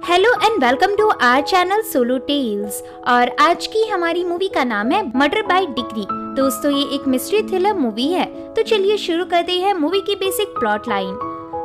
Hello and welcome to our channel Solo Tales. और आज की हमारी मूवी का नाम है मर्डर बाय डिग्री। दोस्तों ये एक मिस्ट्री थ्रिलर मूवी है, तो चलिए शुरू करते हैं मूवी की बेसिक प्लॉट लाइन।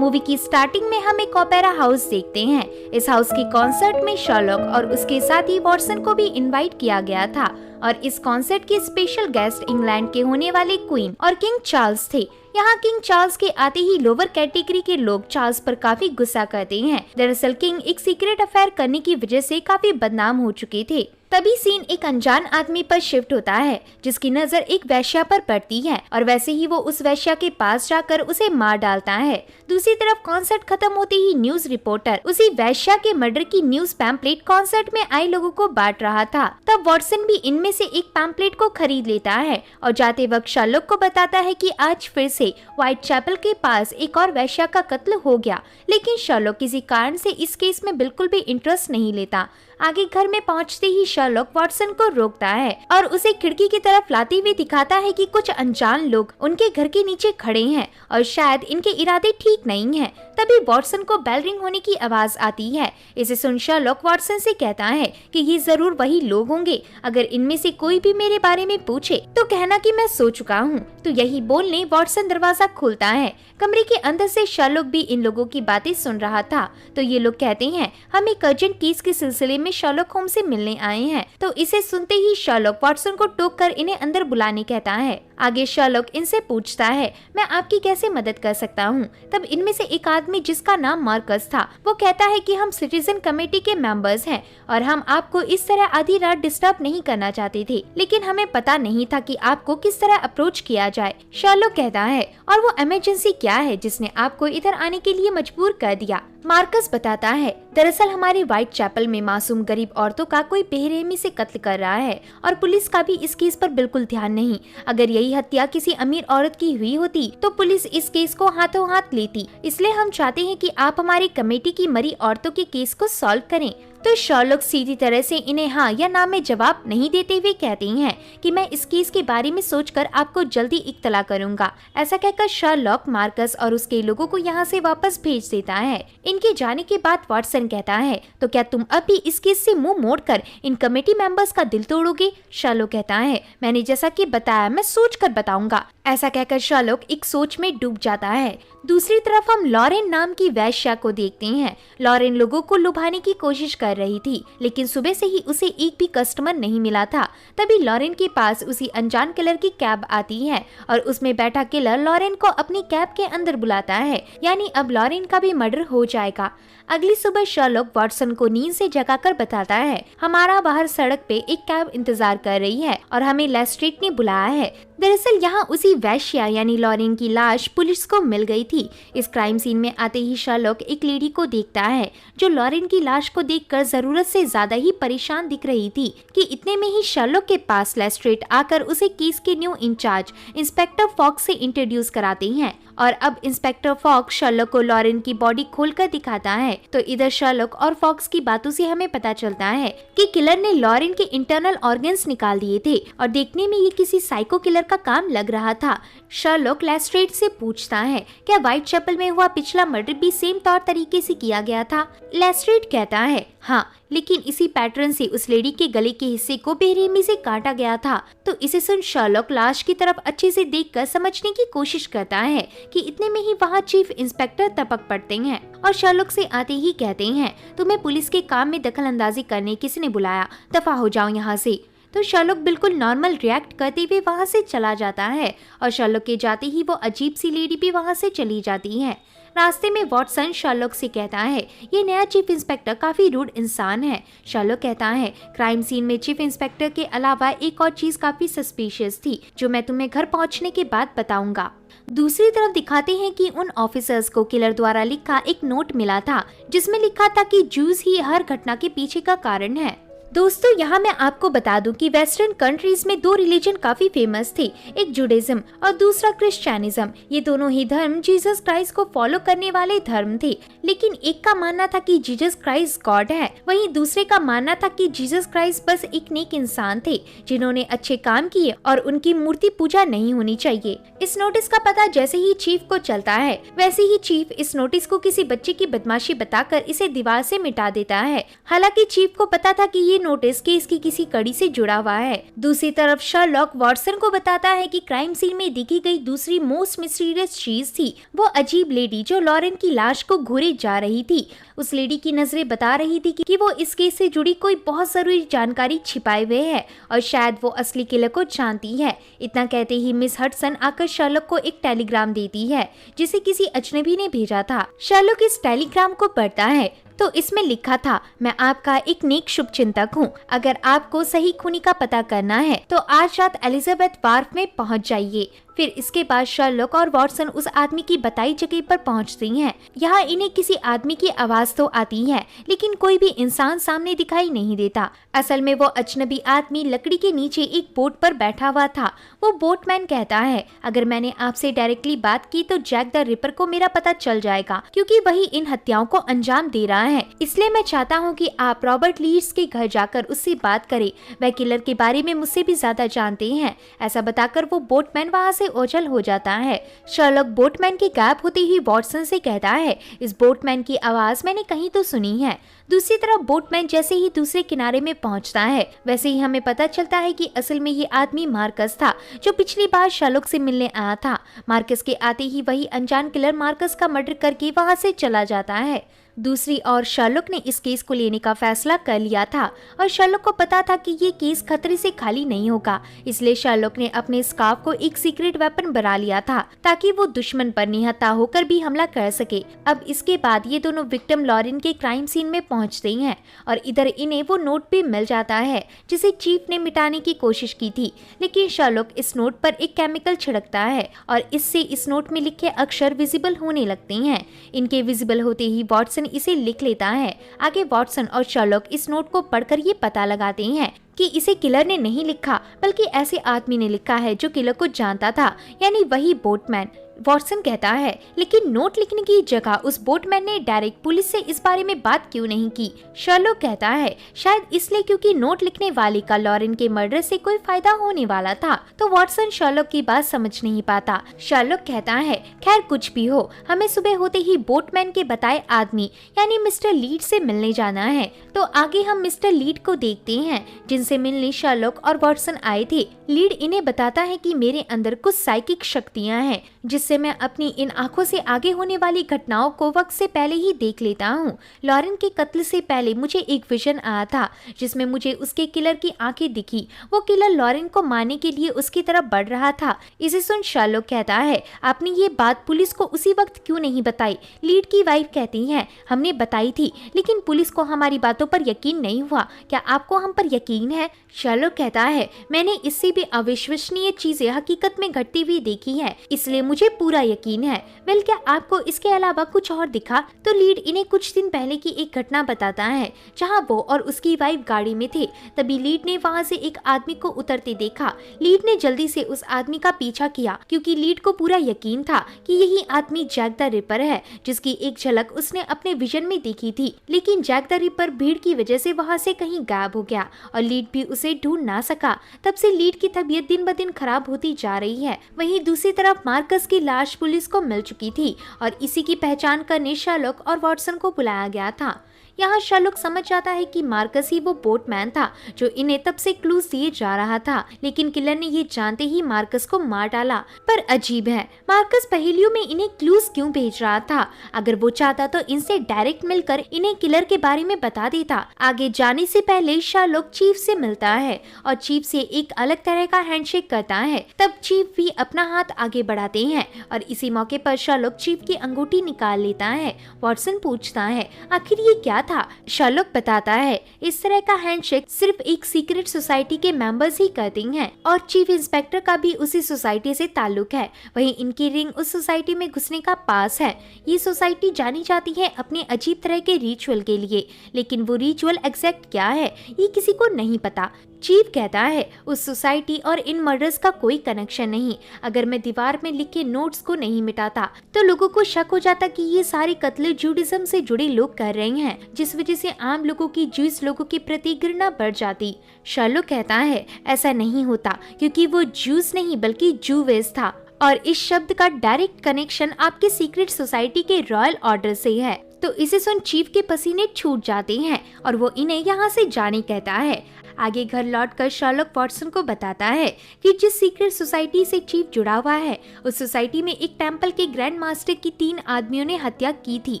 मूवी की स्टार्टिंग में हम एक ओपेरा हाउस देखते हैं। इस हाउस के कॉन्सर्ट में शर्लॉक और उसके साथ ही वॉटसन को भी इनवाइट किया गया था और इस कॉन्सर्ट के स्पेशल गेस्ट इंग्लैंड के होने वाले क्वीन और किंग चार्ल्स थे। यहाँ किंग चार्ल्स के आते ही लोअर कैटेगरी के लोग चार्ल्स पर काफी गुस्सा करते हैं। दरअसल किंग एक सीक्रेट अफेयर करने की वजह से काफी बदनाम हो चुके थे। तभी सीन एक अनजान आदमी पर शिफ्ट होता है जिसकी नजर एक वैश्या पर पड़ती है और वैसे ही वो उस वैश्या के पास जाकर उसे मार डालता है। दूसरी तरफ कॉन्सर्ट खत्म होते ही न्यूज रिपोर्टर उसी वैश्या के मर्डर की न्यूज पैम्पलेट कॉन्सर्ट में आए लोगों को बांट रहा था। तब वॉटसन भी इनमें से एक पैम्पलेट को खरीद लेता है और जाते वक्त शर्लॉक को बताता है कि आज फिर से व्हाइट चैपल के पास एक और वैश्या का कत्ल हो गया। लेकिन शर्लॉक किसी कारण से इस केस में बिल्कुल भी इंटरेस्ट नहीं लेता। आगे घर में पहुंचते ही शर्लॉक वॉटसन को रोकता है और उसे खिड़की की तरफ लाते हुए दिखाता है कि कुछ अनजान लोग उनके घर के नीचे खड़े हैं और शायद इनके इरादे ठीक नहीं हैं। तभी वॉटसन को बेल रिंग होने की आवाज आती है। इसे सुन शर्लॉक वॉटसन से कहता है कि ये जरूर वही लोग होंगे। अगर इनमें से कोई भी मेरे बारे में पूछे तो कहना कि मैं सो चुका हूँ। तो यही बोलने वॉटसन दरवाजा खोलता है। कमरे के अंदर से शर्लॉक भी इन लोगों की बातें सुन रहा था। तो ये लोग कहते हैं हम एक अर्जेंट केस के सिलसिले में शर्लॉक होम्स से मिलने आए हैं। तो इसे सुनते ही शर्लॉक वॉटसन को टोक कर इन्हें अंदर बुलाने कहता है। आगे शर्लॉक इनसे पूछता है मैं आपकी कैसे मदद कर सकता हूँ। तब इनमें से एक आदमी जिसका नाम मार्कस था वो कहता है कि हम सिटीजन कमेटी के मेंबर्स हैं और हम आपको इस तरह आधी रात डिस्टर्ब नहीं करना चाहते थे, लेकिन हमें पता नहीं था कि आपको किस तरह अप्रोच किया जाए। शर्लॉक कहता है और वो इमरजेंसी क्या है जिसने आपको इधर आने के लिए मजबूर कर दिया। मार्कस बताता है दरअसल हमारे व्हाइट चैपल में मासूम गरीब औरतों का कोई बेरहमी से कत्ल कर रहा है और पुलिस का भी इस केस पर बिल्कुल ध्यान नहीं। अगर यही हत्या किसी अमीर औरत की हुई होती तो पुलिस इस केस को हाथों हाथ लेती। इसलिए हम चाहते हैं कि आप हमारी कमेटी की मरी औरतों के केस को सॉल्व करें। तो शर्लॉक सीधी तरह से इन्हें हाँ या ना में जवाब नहीं देते हुए कहते हैं कि मैं इस केस के बारे में सोचकर आपको जल्दी इत्तला करूंगा। ऐसा कहकर शर्लॉक मार्कस और उसके लोगों को यहाँ से वापस भेज देता है। इनके जाने के बाद वॉटसन कहता है तो क्या तुम अब भी इस केस से मुंह मोड़कर इन कमेटी मेंबर्स का दिल तोड़ोगे। शर्लॉक कहता है मैंने जैसा कि बताया मैं सोच कर बताऊंगा। ऐसा कहकर शर्लॉक एक सोच में डूब जाता है। दूसरी तरफ हम लॉरेन नाम की वैश्या को देखते हैं। लॉरेन लोगों को लुभाने की कोशिश कर रही थी, लेकिन सुबह से ही उसे एक भी कस्टमर नहीं मिला था। तभी लॉरेन के पास उसी अनजान किलर की कैब आती है और उसमें बैठा किलर लॉरेन को अपनी कैब के अंदर बुलाता है, यानी अब लॉरेन का भी मर्डर हो जाएगा। अगली सुबह शर्लॉक वॉटसन को नींद से जगाकर बताता है हमारा बाहर सड़क पे एक कैब इंतजार कर रही है और हमें लेस्ट्रेट ने बुलाया है। दरअसल यहाँ उसी वैश्या यानी लॉरेन की लाश पुलिस को मिल गई थी। इस क्राइम सीन में आते ही शर्लॉक एक लेडी को देखता है जो लॉरेन की लाश को देखकर जरूरत से ज्यादा ही परेशान दिख रही थी कि इतने में ही शर्लॉक के पास लेस्ट्रेट आकर उसे केस के न्यू इंचार्ज इंस्पेक्टर फॉक्स से इंट्रोड्यूस कराते हैं और अब इंस्पेक्टर फॉक्स शर्लॉक को लॉरेन की बॉडी खोलकर दिखाता है। तो इधर शर्लॉक और फॉक्स की बातों से हमें पता चलता है कि किलर ने लॉरेन के इंटरनल ऑर्गन्स निकाल दिए थे और देखने में ये किसी साइको किलर का काम लग रहा था। शर्लॉक लेस्ट्रेट से पूछता है क्या व्हाइट चैपल में हुआ पिछला मर्डर भी सेम तौर तरीके से किया गया था। लेस्ट्रेट कहता है हाँ, लेकिन इसी पैटर्न से उस लेडी के गले के हिस्से को बेरहमी से काटा गया था। तो इसे सुन शर्लॉक लाश की तरफ अच्छे से देखकर समझने की कोशिश करता है कि इतने में ही वहाँ चीफ इंस्पेक्टर टपक पड़ते हैं और शर्लॉक से आते ही कहते हैं तुम्हें पुलिस के काम में दखल अंदाजी करने किसने बुलाया, दफा हो जाओ यहाँ से। तो शर्लॉक बिल्कुल नॉर्मल रिएक्ट करते हुए वहाँ से चला जाता है और शर्लॉक के जाते ही वो अजीब सी लेडी भी वहाँ से चली जाती है। रास्ते में वॉटसन शर्लॉक से कहता है ये नया चीफ इंस्पेक्टर काफी रूड इंसान है। शर्लॉक कहता है क्राइम सीन में चीफ इंस्पेक्टर के अलावा एक और चीज काफी सस्पिशियस थी जो मैं तुम्हें घर पहुंचने के बाद बताऊंगा। दूसरी तरफ दिखाते हैं कि उन ऑफिसर्स को किलर द्वारा लिखा एक नोट मिला था जिसमें लिखा था कि जूस ही हर घटना के पीछे का कारण है। दोस्तों यहाँ मैं आपको बता दूं कि वेस्टर्न कंट्रीज में दो रिलीजन काफी फेमस थे, एक जुडाइज्म और दूसरा क्रिश्चियनिज्म। ये दोनों ही धर्म जीसस क्राइस्ट को फॉलो करने वाले धर्म थे, लेकिन एक का मानना था कि जीसस क्राइस्ट गॉड है, वहीं दूसरे का मानना था कि जीसस क्राइस्ट बस एक नेक इंसान थे जिन्होंने अच्छे काम किए और उनकी मूर्ति पूजा नहीं होनी चाहिए। इस नोटिस का पता जैसे ही चीफ को चलता है, वैसे ही चीफ इस नोटिस को किसी बच्चे की बदमाशी बताकर इसे दीवार से मिटा देता है। हालांकि चीफ को पता था कि ये नोटिस केस की किसी कड़ी से जुड़ा हुआ है। दूसरी तरफ शर्लॉक वॉटसन को बताता है कि क्राइम सीन में देखी गई दूसरी मोस्ट मिस्टीरियस चीज थी वो अजीब लेडी जो लॉरेन की लाश को घूरे जा रही थी। उस लेडी की नजरें बता रही थी कि वो इस केस से जुड़ी कोई बहुत जरूरी जानकारी छिपाए हुए है और शायद वो असली किलर को जानती है। इतना कहते ही मिस हडसन आकर शर्लॉक को एक टेलीग्राम देती है जिसे किसी अजनबी ने भेजा था। शर्लॉक इस टेलीग्राम को पढ़ता है तो इसमें लिखा था, मैं आपका एक नेक शुभचिंतक हूँ। अगर आपको सही खूनी का पता करना है तो आज रात एलिजाबेथ वार्फ में पहुँच जाइए। फिर इसके बाद शर्लॉक और वॉटसन उस आदमी की बताई जगह पर पहुंचती हैं। यहाँ इन्हें किसी आदमी की आवाज तो आती है, लेकिन कोई भी इंसान सामने दिखाई नहीं देता। असल में वो अजनबी आदमी लकड़ी के नीचे एक बोट पर बैठा हुआ था। वो बोटमैन कहता है, अगर मैंने आपसे डायरेक्टली बात की तो जैक द रिपर को मेरा पता चल जाएगा, क्योंकि वही इन हत्याओं को अंजाम दे रहा है। इसलिए मैं चाहता हूँ कि आप रॉबर्ट लीड्स के घर जाकर उससे बात करें। वह किलर के बारे में मुझसे भी ज्यादा जानते हैं। ऐसा बताकर वो बोटमैन वहाँ से ओझल हो जाता है। शर्लॉक बोटमैन के गायब होते ही वॉटसन से कहता है, इस बोटमैन की आवाज मैंने कहीं तो सुनी है। दूसरी तरफ बोटमैन जैसे ही दूसरे किनारे में पहुंचता है, वैसे ही हमें पता चलता है कि असल में ये आदमी मार्कस था जो पिछली बार शर्लॉक से मिलने आया था। मार्कस के आते ही वही अनजान किलर मार्कस का मर्डर करके वहां से चला जाता है। दूसरी ओर शर्लॉक ने इस केस को लेने का फैसला कर लिया था और शर्लॉक को पता था कि ये केस खतरे से खाली नहीं होगा। इसलिए शर्लॉक ने अपने स्कार्फ को एक सीक्रेट वेपन बना लिया था ताकि वो दुश्मन पर निहत्था होकर भी हमला कर सके। अब इसके बाद ये दोनों विक्टिम लॉरेन के क्राइम सीन में पहुंचते हैं और इधर इन्हें वो नोट भी मिल जाता है जिसे चीफ ने मिटाने की कोशिश की थी, लेकिन शर्लॉक इस नोट पर एक केमिकल छिड़कता है और इससे इस नोट में लिखे अक्षर विजिबल होने लगते हैं। इनके विजिबल होते ही वॉटसन इसे लिख लेता है। आगे वॉटसन और शर्लॉक इस नोट को पढ़कर ये पता लगाते हैं कि इसे किलर ने नहीं लिखा, बल्कि ऐसे आदमी ने लिखा है जो किलर को जानता था, यानी वही बोटमैन। वॉटसन कहता है, लेकिन नोट लिखने की जगह उस बोटमैन ने डायरेक्ट पुलिस से इस बारे में बात क्यों नहीं की? शर्लॉक कहता है, शायद इसलिए क्योंकि नोट लिखने वाले का लॉरेन के मर्डर से कोई फायदा होने वाला था। तो वॉटसन शर्लॉक की बात समझ नहीं पाता। शर्लॉक कहता है, खैर कुछ भी हो, हमें सुबह होते ही बोटमैन के बताए आदमी यानी मिस्टर लीड से मिलने जाना है। तो आगे हम मिस्टर लीड को देखते हैं जिनसे मिलने शर्लॉक और वॉटसन आए थे। लीड इन्हें बताता है कि मेरे अंदर कुछ साइकिक शक्तियां हैं जिससे मैं अपनी इन आंखों से आगे होने वाली घटनाओं को वक्त से पहले ही देख लेता हूँ। लॉरेन के कत्ल से पहले मुझे एक विजन आया था जिसमें मुझे उसके किलर की आंखें दिखी। वो किलर लॉरेन को मारने के लिए उसकी तरफ बढ़ रहा था। इसे सुन शर्लॉक कहता है, आपने ये बात पुलिस को उसी वक्त क्यों नहीं बताई? लीड की वाइफ कहती है, हमने बताई थी लेकिन पुलिस को हमारी बातों पर यकीन नहीं हुआ। क्या आपको हम पर यकीन है? शर्लॉक कहता है, मैंने इससे भी अविश्वसनीय चीजें हकीकत में घटती हुई देखी है, इसलिए मुझे पूरा यकीन है। वेल, क्या आपको इसके अलावा कुछ और दिखा? तो लीड इन्हें कुछ दिन पहले की एक घटना बताता है जहां वो और उसकी वाइफ गाड़ी में थे। तभी लीड ने वहां से एक आदमी को उतरते देखा। लीड ने जल्दी से उस आदमी का पीछा किया क्योंकि लीड को पूरा यकीन था कि यही आदमी जैक द रिपर है जिसकी एक झलक उसने अपने विजन में देखी थी। लेकिन जैक द रिपर भीड़ की वजह से वहां से कहीं गायब हो गया और लीड भी उसे ढूंढ ना सका। तब से लीड की तबीयत दिन ब दिन खराब होती जा रही है। वहीं दूसरी तरफ मार्कस की लाश पुलिस को मिल चुकी थी और इसी की पहचान करने शर्लॉक और वॉटसन को बुलाया गया था। यहाँ शर्लॉक समझ जाता है कि मार्कस ही वो बोटमैन था जो इन्हें तब से क्लूज दिए जा रहा था, लेकिन किलर ने ये जानते ही मार्कस को मार डाला। पर अजीब है, मार्कस पहेलियों में इन्हें क्लूज क्यों भेज रहा था? अगर वो चाहता तो इनसे डायरेक्ट मिलकर इन्हें किलर के बारे में बता देता। आगे जाने से पहले शर्लॉक चीफ से मिलता है और चीफ से एक अलग तरह का हैंडशेक करता है। तब चीफ भी अपना हाथ आगे बढ़ाते हैं और इसी मौके पर शर्लॉक चीफ की अंगूठी निकाल लेता है। वॉटसन पूछता है, आखिर ये क्या था? शर्लॉक बताता है इस तरह का हैंडशेक सिर्फ एक सीक्रेट सोसाइटी के मेंबर्स ही करते हैं और चीफ इंस्पेक्टर का भी उसी सोसाइटी से ताल्लुक है। वहीं इनकी रिंग उस सोसाइटी में घुसने का पास है। ये सोसाइटी जानी जाती है अपने अजीब तरह के रिचुअल के लिए, लेकिन वो रिचुअल एग्जैक्ट क्या है ये किसी को नहीं पता। चीफ कहता है उस सोसाइटी और इन मर्डर्स का कोई कनेक्शन नहीं। अगर मैं दीवार में लिखे नोट्स को नहीं मिटाता तो लोगों को शक हो जाता कि ये सारे कत्ल जूडिज्म से जुड़े लोग कर रहे हैं, जिस वजह से आम लोगों की ज्यूस लोगों के प्रति घृणा बढ़ जाती। शर्लॉक कहता है ऐसा नहीं होता क्योंकि वो ज्यूस नहीं बल्कि जूवेस था और इस शब्द का डायरेक्ट कनेक्शन आपके सीक्रेट सोसाइटी के रॉयल ऑर्डर से है। तो इसे सुन चीफ के पसीने छूट जाते हैं और वो इन्हें यहाँ से जाने कहता है। आगे घर लौटकर शर्लॉक वॉटसन को बताता है कि जिस सीक्रेट सोसाइटी से चीफ जुड़ा हुआ है उस सोसाइटी में एक टेंपल के ग्रैंड मास्टर की 3 आदमियों ने हत्या की थी।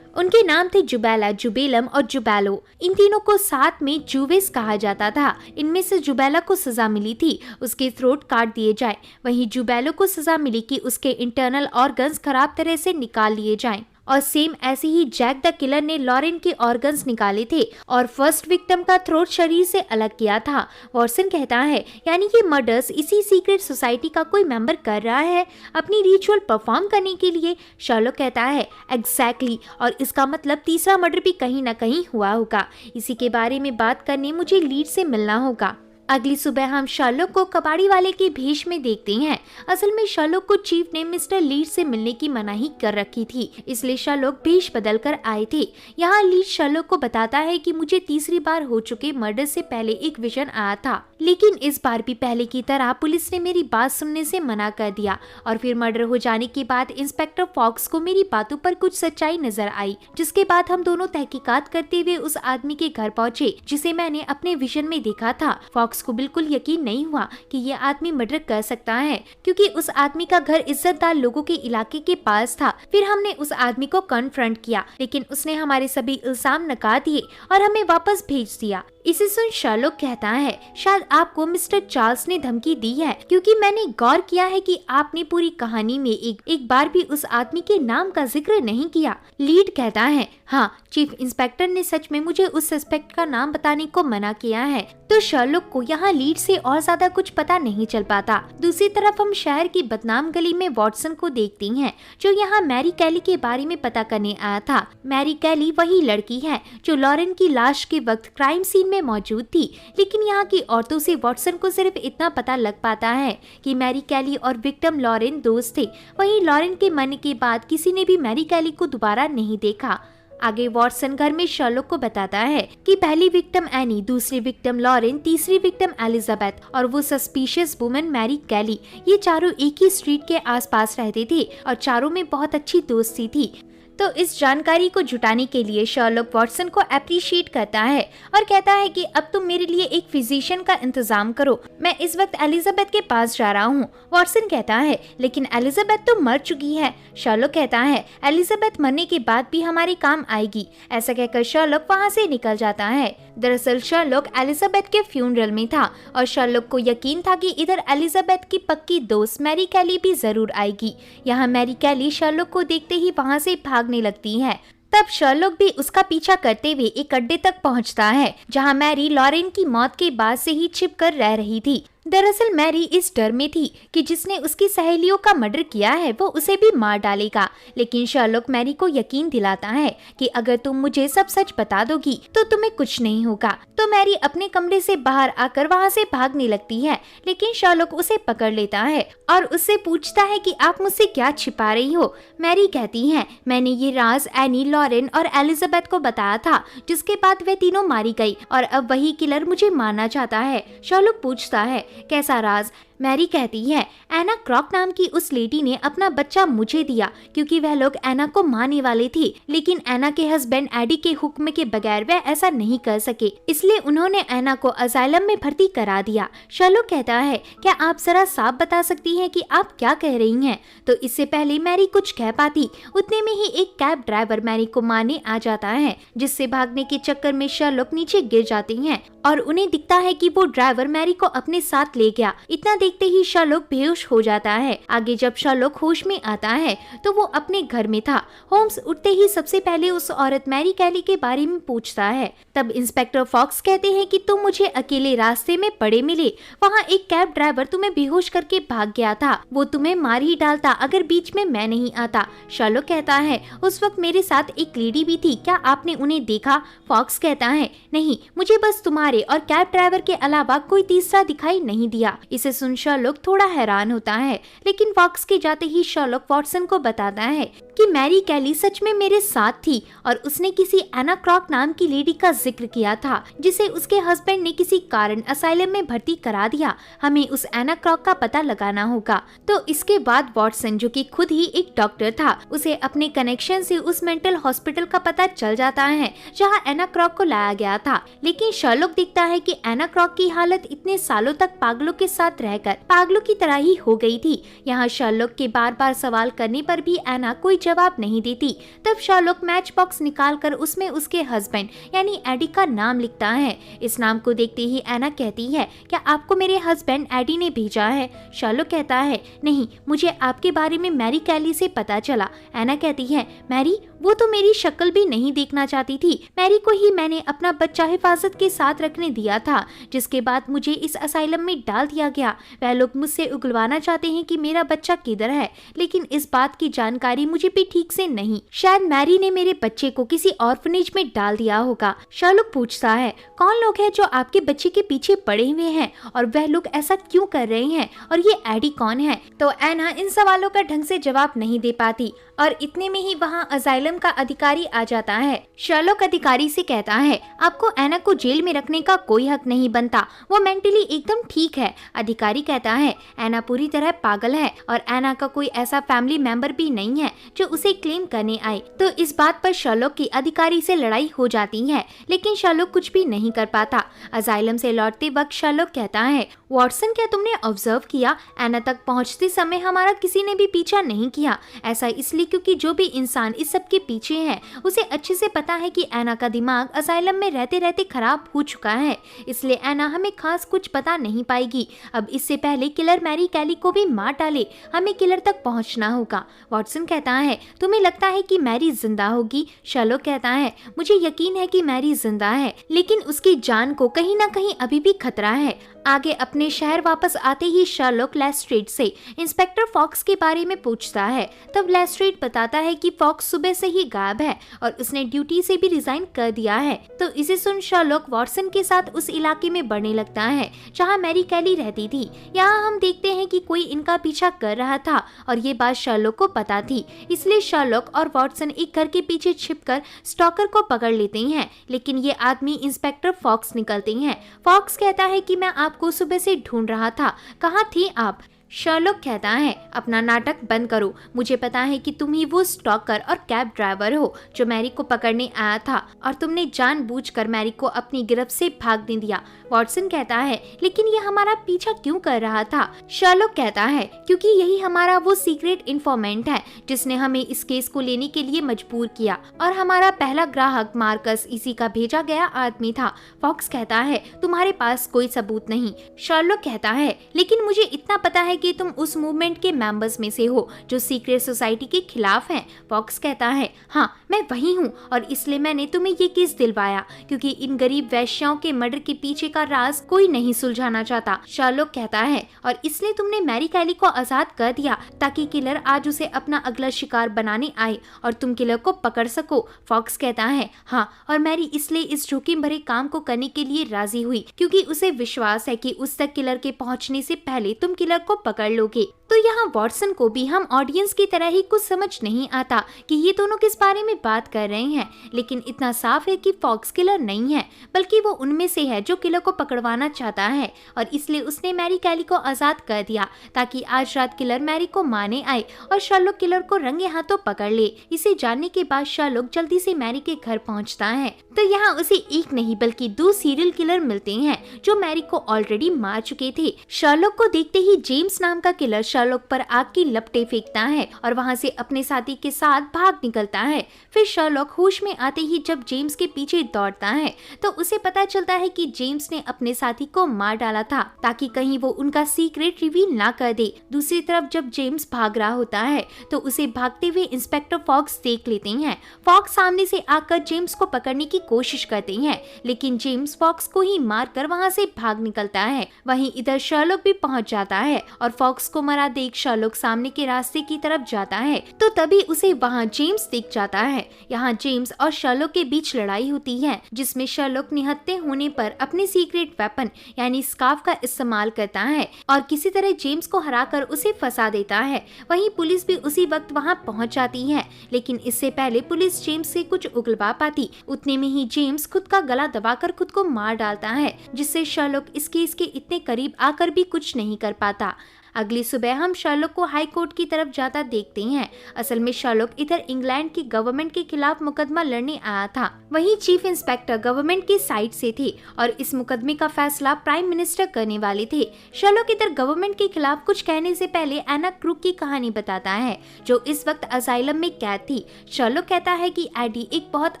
उनके नाम थे जुबैला, जुबेलम और जुबैलो। इन तीनों को साथ में जूवेस कहा जाता था। इनमें से जुबैला को सजा मिली थी उसके थ्रोट काट दिए जाए, वहीं जुबैलो को सजा मिली कि उसके इंटरनल ऑर्गन्स खराब तरह से निकाल लिए जाएं। और सेम ऐसे ही जैक द किलर ने लॉरेन के ऑर्गन्स निकाले थे और फर्स्ट विक्टिम का थ्रोट शरीर से अलग किया था। वॉटसन कहता है यानी कि मर्डर्स इसी सीक्रेट सोसाइटी का कोई मेंबर कर रहा है अपनी रिचुअल परफॉर्म करने के लिए। शर्लॉक कहता है एग्जैक्टली, और इसका मतलब तीसरा मर्डर भी कहीं न कहीं हुआ होगा। इसी के बारे में बात करने मुझे लीड से मिलना होगा। अगली सुबह हम शर्लॉक को कबाड़ी वाले के भेष में देखते हैं। असल में शर्लॉक को चीफ ने मिस्टर लीड से मिलने की मनाही कर रखी थी, इसलिए शर्लॉक भेष बदल कर आए थे। यहाँ लीड शर्लॉक को बताता है कि मुझे तीसरी बार हो चुके मर्डर से पहले एक विजन आया था, लेकिन इस बार भी पहले की तरह पुलिस ने मेरी बात सुनने से मना कर दिया और फिर मर्डर हो जाने के बाद इंस्पेक्टर फॉक्स को मेरी बातों पर कुछ सच्चाई नजर आई, जिसके बाद हम दोनों तहकीकात करते हुए उस आदमी के घर पहुँचे जिसे मैंने अपने विजन में देखा था। फॉक्स को बिल्कुल यकीन नहीं हुआ कि ये आदमी मर्डर कर सकता है क्योंकि उस आदमी का घर इज्जतदार लोगों के इलाके के पास था। फिर हमने उस आदमी को कन्फ्रंट किया, लेकिन उसने हमारे सभी इल्जाम नकार दिए और हमें वापस भेज दिया। इसे सुन शर्लॉक कहता है शायद आपको मिस्टर चार्ल्स ने धमकी दी है, क्योंकि मैंने गौर किया है कि आपने पूरी कहानी में एक बार भी उस आदमी के नाम का जिक्र नहीं किया। लीड कहता है हाँ, चीफ इंस्पेक्टर ने सच में मुझे उस सस्पेक्ट का नाम बताने को मना किया है। तो शर्लॉक को यहाँ लीड से और ज्यादा कुछ पता नहीं चल पाता। दूसरी तरफ हम शहर की बदनाम गली में वॉटसन को देखती हैं, जो यहाँ मैरी कैली के बारे में पता करने आया था। मैरी कैली वही लड़की है जो लॉरेन की लाश के वक्त क्राइम सीन में मौजूद थी, लेकिन यहाँ की औरतों से वॉटसन को सिर्फ इतना पता लग पाता है कि मैरी कैली और विक्टिम लॉरेन दोस्त थे। वहीं लॉरेन के मरने के बाद किसी ने भी मैरी कैली को दोबारा नहीं देखा। आगे वॉटसन घर में शर्लॉक को बताता है कि पहली विक्टिम एनी, दूसरी विक्टिम लॉरेन, तीसरी विक्टिम एलिजाबेथ और वो सस्पिशियस वुमन मैरी कैली, ये चारों एक ही स्ट्रीट के आसपास रहते थे और चारों में बहुत अच्छी दोस्ती थी। तो इस जानकारी को जुटाने के लिए शर्लॉक वॉटसन को अप्रिशिएट करता है और कहता है कि अब तुम मेरे लिए एक फिजिशियन का इंतजाम करो, मैं इस वक्त एलिजाबेथ के पास जा रहा हूँ। वॉटसन कहता है लेकिन एलिजाबेथ तो मर चुकी है। शर्लॉक कहता है एलिजाबेथ मरने के बाद भी हमारे काम आएगी। ऐसा कहकर शर्लॉक वहाँ से निकल जाता है। दरअसल शर्लॉक एलिजाबेथ के फ्यूनरल में था और शर्लॉक को यकीन था कि इधर एलिजाबेथ की पक्की दोस्त मैरी कैली भी जरूर आएगी। यहाँ मैरी कैली शर्लॉक को देखते ही वहाँ से भागने लगती है। तब शर्लॉक भी उसका पीछा करते हुए एक अड्डे तक पहुंचता है जहां मैरी लॉरेन की मौत के बाद से ही छिपकर रह रही थी। दरअसल मैरी इस डर में थी कि जिसने उसकी सहेलियों का मर्डर किया है वो उसे भी मार डालेगा, लेकिन शर्लॉक मैरी को यकीन दिलाता है कि अगर तुम मुझे सब सच बता दोगी तो तुम्हें कुछ नहीं होगा। तो मैरी अपने कमरे से बाहर आकर वहाँ से भागने लगती है, लेकिन शर्लॉक उसे पकड़ लेता है और उससे पूछता है कि आप मुझसे क्या छिपा रही हो। मैरी कहती है मैंने ये राज एनी, लॉरेन और एलिजाबेथ को बताया था, जिसके बाद वे तीनों मारी गई और अब वही किलर मुझे मारना चाहता है। शर्लॉक पूछता है कैसा राज? मैरी कहती है एना क्रॉक नाम की उस लेडी ने अपना बच्चा मुझे दिया क्योंकि वह लोग एना को मारने वाले थे, लेकिन एना के हस्बैंड एडी के हुक्म के बगैर वह ऐसा नहीं कर सके, इसलिए उन्होंने एना को असाइलम में भर्ती करा दिया। शर्लॉक कहता है क्या आप जरा साफ बता सकती हैं कि आप क्या कह रही हैं? तो इससे पहले मैरी कुछ कह पाती उतने में ही एक कैब ड्राइवर मैरी को मारने आ जाता है, जिससे भागने के चक्कर में शर्लॉक नीचे गिर जाते हैं और उन्हें दिखता है कि वो ड्राइवर मैरी को अपने साथ ले गया। इतना देखते ही शर्लॉक बेहोश हो जाता है। आगे जब शर्लॉक होश में आता है तो वो अपने घर में था। होम्स उठते ही सबसे पहले उस औरत मैरी कैली के बारे में पूछता है। तब इंस्पेक्टर फॉक्स कहते हैं कि तुम मुझे अकेले रास्ते में पड़े मिले, वहाँ एक कैब ड्राइवर तुम्हें बेहोश करके भाग गया था, वो तुम्हें मार ही डालता अगर बीच में मैं नहीं आता। शर्लॉक कहता है उस वक्त मेरे साथ एक लेडी भी थी, क्या आपने उन्हें देखा? फॉक्स कहता है नहीं, मुझे बस तुम्हारे और कैब ड्राइवर के अलावा कोई तीसरा दिखाई नहीं दिया। इसे सुन शर्लॉक थोड़ा हैरान होता है, लेकिन फॉक्स के जाते ही शर्लॉक वाटसन को बताता है कि मैरी कैली सच में मेरे साथ थी और उसने किसी एना क्रॉक नाम की लेडी का जिक्र किया था जिसे उसके हस्बैंड ने किसी कारण असाइलम में भर्ती करा दिया। हमें उस एना क्रॉक का पता लगाना होगा। तो इसके बाद वाटसन, जो कि खुद ही एक डॉक्टर था, उसे अपने कनेक्शन से उस मेंटल हॉस्पिटल का पता चल जाता है जहां एना क्रॉक को लाया गया था। लेकिन शर्लॉक देखता है कि एना क्रॉक की हालत इतने सालों तक पागलों के साथ रहकर पागलों की तरह ही हो गई थी। यहाँ शर्लॉक के बार बार सवाल करने पर भी एना कोई जवाब नहीं देती। तब शर्लॉक मैच बॉक्स निकालकर उसमें उसके हस्बैंड यानी एडी का नाम लिखता है। इस नाम को देखते ही एना कहती है क्या आपको मेरे हस्बैंड एडी ने भेजा है? शर्लॉक कहता है नहीं, मुझे आपके बारे में मैरी कैली से पता चला। एना कहती है मैरी, वो तो मेरी शक्ल भी नहीं देखना चाहती थी। मैरी को ही मैंने अपना बच्चा हिफाजत के साथ रखने दिया था, जिसके बाद मुझे इस असाइलम में डाल दिया गया। वह लोग मुझसे उगलवाना चाहते हैं कि मेरा बच्चा किधर है, लेकिन इस बात की जानकारी मुझे भी ठीक से नहीं। शायद मैरी ने मेरे बच्चे को किसी ऑर्फनेज में डाल दिया होगा। शर्लॉक पूछता है कौन लोग हैं जो आपके बच्चे के पीछे पड़े हुए हैं और वह लोग ऐसा क्यों कर रहे हैं और ये एडी कौन है? तो एना इन सवालों का ढंग से जवाब नहीं दे पाती और इतने में ही वहाँ असाइलम का अधिकारी आ जाता है। शर्लॉक अधिकारी से कहता है आपको एना को जेल में रखने का कोई हक नहीं बनता, वो मेंटली एकदम ठीक है। अधिकारी कहता है एना पूरी तरह पागल है और एना का कोई ऐसा फैमिली मेंबर भी नहीं है जो उसे क्लेम करने आए। तो इस बात पर शर्लॉक की अधिकारी से लड़ाई हो जाती है, लेकिन शर्लॉक कुछ भी नहीं कर पाता। असाइलम से लौटते वक्त शर्लॉक कहता है वाटसन, क्या तुमने ऑब्जर्व किया एना तक पहुँचते समय हमारा किसी ने भी पीछा नहीं किया। ऐसा इसलिए क्योंकि जो भी इंसान इस सब के पीछे है उसे अच्छे से पता है कि एना का दिमाग असाइलम में रहते रहते खराब हो चुका है, इसलिए एना हमें खास कुछ पता नहीं पाएगी। अब इससे पहले किलर मैरी कैली को भी मार डाले, हमें किलर तक पहुंचना होगा। वाटसन कहता है तुम्हें लगता है कि मैरी जिंदा होगी? शर्लॉक कहता है मुझे यकीन है कि मैरी जिंदा है, लेकिन उसकी जान को कहीं ना कहीं अभी भी खतरा है। आगे अपने शहर वापस आते ही शर्लॉक लेस्ट्रेड से इंस्पेक्टर फॉक्स के बारे में पूछता है। तब लेस्ट्रेड बताता है कि फॉक्स सुबह से ही गायब है और उसने ड्यूटी से भी रिजाइन कर दिया है। तो इसे सुन शर्लॉक वाटसन के साथ उस इलाके में बढ़ने लगता है जहां मैरी कैली रहती थी। यहाँ हम देखते हैं कि कोई इनका पीछा कर रहा था और ये बात शर्लॉक को पता थी, इसलिए शर्लॉक और वाटसन एक घर के पीछे छिपकर स्टॉकर को पकड़ लेते हैं, लेकिन ये आदमी इंस्पेक्टर फॉक्स निकलते हैं। फॉक्स कहता है कि मैं आपको सुबह से ढूंढ रहा था, कहाँ थे आप? शर्लॉक कहता है अपना नाटक बंद करो, मुझे पता है कि तुम ही वो स्टॉकर और कैब ड्राइवर हो जो मैरी को पकड़ने आया था और तुमने जानबूझकर मैरी को अपनी गिरफ्त से भागने दिया। वाटसन कहता है लेकिन ये हमारा पीछा क्यों कर रहा था? शर्लॉक कहता है क्योंकि यही हमारा वो सीक्रेट इन्फॉर्मेंट है जिसने हमें इस केस को लेने के लिए मजबूर किया और हमारा पहला ग्राहक मार्कस इसी का भेजा गया आदमी था। फॉक्स कहता है तुम्हारे पास कोई सबूत नहीं। शर्लॉक कहता है लेकिन मुझे इतना पता है कि तुम उस मूवमेंट के मेंबर्स में से हो जो सीक्रेट सोसाइटी के खिलाफ हैं। फॉक्स कहता है हाँ मैं वही हूँ और इसलिए मैंने तुम्हें ये केस दिलवाया क्योंकि इन गरीब वैश्याओं के मर्डर के पीछे का राज कोई नहीं सुलझाना चाहता। शर्लॉक कहता है और इसलिए तुमने मैरी कैली को आजाद कर दिया ताकि किलर आज उसे अपना अगला शिकार बनाने आए और तुम किलर को पकड़ सको। फॉक्स कहता है हाँ, और मैरी इसलिए इस जोखिम भरे काम को करने के लिए राजी हुई क्योंकि उसे विश्वास है कि उस तक किलर के पहुंचने से पहले तुम किलर को पकड़ लोगे। तो यहाँ वाटसन को भी हम ऑडियंस की तरह ही कुछ समझ नहीं आता कि ये दोनों किस बारे में बात कर रहे हैं, लेकिन इतना साफ है कि फॉक्स किलर नहीं है बल्कि वो उनमें से है जो किलर को पकड़वाना चाहता है और इसलिए उसने मैरी कैली को आजाद कर दिया ताकि आज रात किलर मैरी को मारने आए और शर्लॉक किलर को रंगे हाथों पकड़ ले। इसे जानने के बाद शर्लॉक जल्दी से मैरी के घर पहुंचता है तो यहाँ उसे एक नहीं बल्कि 2 सीरियल किलर मिलते हैं जो मैरी को ऑलरेडी मार चुके थे। शर्लॉक को देखते ही जेम्स जेम्स नाम का किलर शर्लॉक पर आग की लपटें फेंकता है और वहाँ से अपने साथी के साथ भाग निकलता है। फिर शर्लॉक होश में आते ही जब जेम्स के पीछे दौड़ता है तो उसे पता चलता है कि जेम्स ने अपने साथी को मार डाला था ताकि कहीं वो उनका सीक्रेट रिवील ना कर दे। दूसरी तरफ जब जेम्स भाग रहा होता है तो उसे भागते हुए इंस्पेक्टर फॉक्स देख लेते हैं। फॉक्स सामने से आकर जेम्स को पकड़ने की कोशिश करते हैं, लेकिन जेम्स फॉक्स को ही मारकर वहाँ से भाग निकलता है। वहीं इधर शर्लॉक भी पहुँच जाता है और फॉक्स को मरा देख शर्लॉक सामने के रास्ते की तरफ जाता है तो तभी उसे वहाँ जेम्स दिख जाता है। यहाँ जेम्स और शर्लॉक के बीच लड़ाई होती है जिसमें शर्लॉक निहत्थे होने पर अपने सीक्रेट वेपन यानी स्कार्फ का इस्तेमाल करता है और किसी तरह जेम्स को हराकर उसे फंसा देता है। वहीं पुलिस भी उसी वक्त वहां पहुंच जाती है, लेकिन इससे पहले पुलिस जेम्स से कुछ उगलवा पाती उतने में ही जेम्स खुद का गला दबाकर खुद को मार डालता है, जिससे शर्लॉक इस केस के इतने करीब आकर भी कुछ नहीं कर पाता। अगली सुबह हम शर्लॉक को हाई कोर्ट की तरफ जाता देखते हैं। असल में शर्लॉक इधर इंग्लैंड की गवर्नमेंट के खिलाफ मुकदमा लड़ने आया था। वहीं चीफ इंस्पेक्टर गवर्नमेंट की साइड से थे और इस मुकदमे का फैसला प्राइम मिनिस्टर करने वाले थे। शर्लॉक इधर गवर्नमेंट के खिलाफ कुछ कहने से पहले एना क्रूक की कहानी बताता है जो इस वक्त असाइलम में कैद थी। शर्लॉक कहता है कि एडी एक बहुत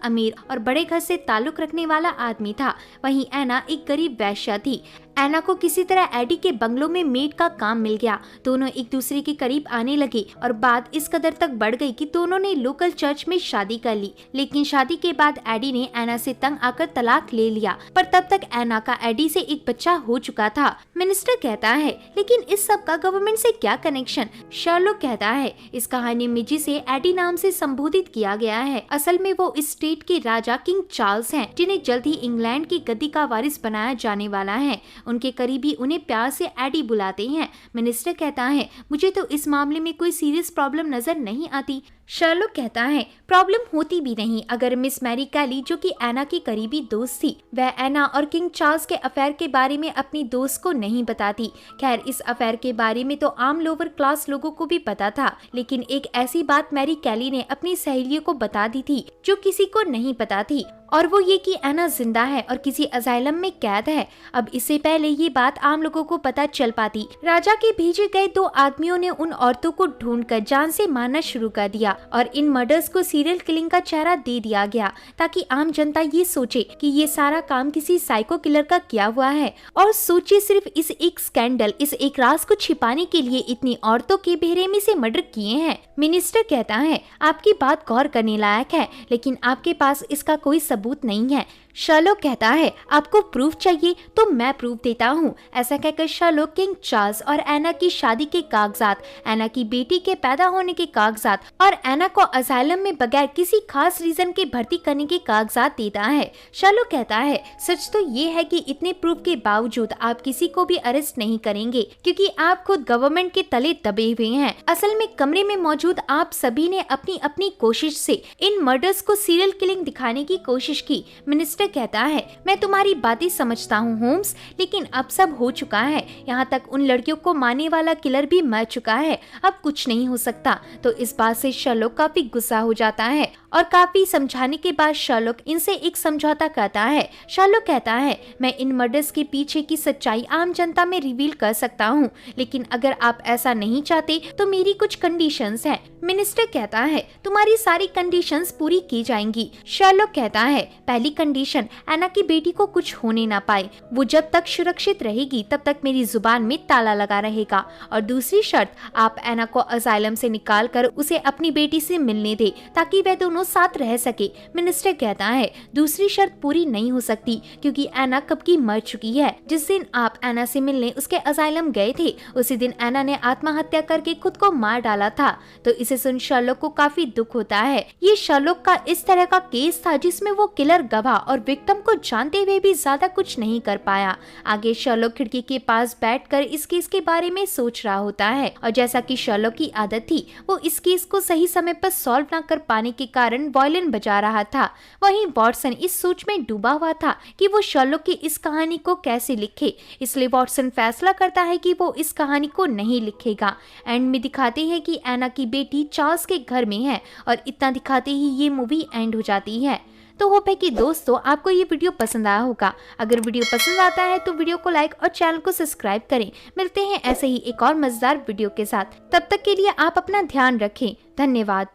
अमीर और बड़े घर से ताल्लुक रखने वाला आदमी था, वहीं एना एक गरीब वैश्या थी। एना को किसी तरह एडी के बंगलों में मेड का काम मिल गया। दोनों एक दूसरे के करीब आने लगे और बात इस कदर तक बढ़ गई कि दोनों ने लोकल चर्च में शादी कर ली। लेकिन शादी के बाद एडी ने एना से तंग आकर तलाक ले लिया, पर तब तक एना का एडी से एक बच्चा हो चुका था। मिनिस्टर कहता है लेकिन इस सब का गवर्नमेंट से क्या कनेक्शन? शर्लॉक कहता है इस कहानी में जिसे एडी नाम से संबोधित किया गया है असल में वो इस स्टेट के राजा किंग चार्ल्स हैं, जिन्हें जल्द ही इंग्लैंड की गद्दी का वारिस बनाया जाने वाला है। उनके करीबी उन्हें प्यार से एडी बुलाते हैं। मिनिस्टर कहता है मुझे तो इस मामले में कोई सीरियस प्रॉब्लम नजर नहीं आती। शर्लॉक कहता है प्रॉब्लम होती भी नहीं अगर मिस मैरी कैली जो कि एना की करीबी दोस्त थी वह एना और किंग चार्ल्स के अफेयर के बारे में अपनी दोस्त को नहीं बताती। खैर इस अफेयर के बारे में तो आम लोअर क्लास लोगों को भी पता था, लेकिन एक ऐसी बात मैरी कैली ने अपनी सहेलियों को बता दी थी जो किसी को नहीं पता थी, और वो ये कि एना जिंदा है और किसी असाइलम में कैद है। अब इससे पहले ये बात आम लोगों को पता चल पाती, राजा के भेजे गए 2 आदमियों ने उन औरतों को ढूंढकर जान से मारना शुरू कर दिया और इन मर्डर्स को सीरियल किलिंग का चेहरा दे दिया गया ताकि आम जनता ये सोचे कि ये सारा काम किसी साइको किलर का किया हुआ है। और सोचिए सिर्फ इस एक स्कैंडल, इस एक राज को छिपाने के लिए इतनी औरतों के बेरहमी से मर्डर किए हैं। मिनिस्टर कहता है आपकी बात गौर करने लायक है, लेकिन आपके पास इसका कोई सबूत नहीं है। शर्लॉक कहता है आपको प्रूफ चाहिए तो मैं प्रूफ देता हूँ। ऐसा कहकर शर्लॉक किंग चार्ल्स और एना की शादी के कागजात, एना की बेटी के पैदा होने के कागजात और एना को असाइलम में बगैर किसी खास रीजन के भर्ती करने के कागजात देता है। शर्लॉक कहता है सच तो ये है कि इतने प्रूफ के बावजूद आप किसी को भी अरेस्ट नहीं करेंगे क्योंकि आप खुद गवर्नमेंट के तले दबे हुए हैं। असल में कमरे में मौजूद आप सभी ने अपनी अपनी कोशिश से इन मर्डर्स को सीरियल किलिंग दिखाने की कोशिश की। मिनिस्टर कहता है मैं तुम्हारी बातें समझता हूँ होम्स, लेकिन अब सब हो चुका है। यहाँ तक उन लड़कियों को मारने वाला किलर भी मर चुका है, अब कुछ नहीं हो सकता। तो इस बात से शर्लॉक काफी गुस्सा हो जाता है और काफी समझाने के बाद शर्लॉक इनसे एक समझौता करता है। शर्लॉक कहता है मैं इन मर्डर्स के पीछे की सच्चाई आम जनता में रिवील कर सकता हूँ, लेकिन अगर आप ऐसा नहीं चाहते तो मेरी कुछ कंडीशंस हैं। मिनिस्टर कहता है तुम्हारी सारी कंडीशंस पूरी की जाएंगी। शर्लॉक कहता है पहली कंडीशन एना की बेटी को कुछ होने ना पाए, वो जब तक सुरक्षित रहेगी तब तक मेरी जुबान में ताला लगा रहेगा, और दूसरी शर्त आप एना को असाइलम से निकाल कर उसे अपनी बेटी से मिलने दे ताकि वह दोनों साथ रह सके। मिनिस्टर कहता है दूसरी शर्त पूरी नहीं हो सकती क्योंकि एना कब की मर चुकी है। जिस दिन आप एना से मिलने उसके असाइलम गए थे उसी दिन एना ने आत्महत्या करके खुद को मार डाला था। तो इसे सुन शर्लॉक को काफी दुख होता है। ये शर्लॉक का इस तरह का केस था जिसमें वो किलर गवाह और विक्टिम को जानते हुए भी ज्यादा कुछ नहीं कर पाया। आगे शर्लॉक खिड़की के पास बैठकर इस केस के बारे में सोच रहा होता है, और जैसा कि शर्लॉक की आदत थी वो इस केस को सही समय पर सॉल्व न कर पाने के कारण वायलिन बजा रहा था। वहीं वॉटसन इस सोच में डूबा हुआ था कि वो शर्लॉक की इस कहानी को कैसे लिखे, इसलिए वॉटसन फैसला करता है कि वो इस कहानी को नहीं लिखेगा। एंड में दिखाते हैं कि एना की बेटी चार्ल्स के घर में है और इतना दिखाते ही ये मूवी एंड हो जाती है। तो होप है कि दोस्तों आपको ये वीडियो पसंद आया होगा। अगर वीडियो पसंद आता है तो वीडियो को लाइक और चैनल को सब्सक्राइब करें। मिलते हैं ऐसे ही एक और मजेदार वीडियो के साथ, तब तक के लिए आप अपना ध्यान रखें। धन्यवाद।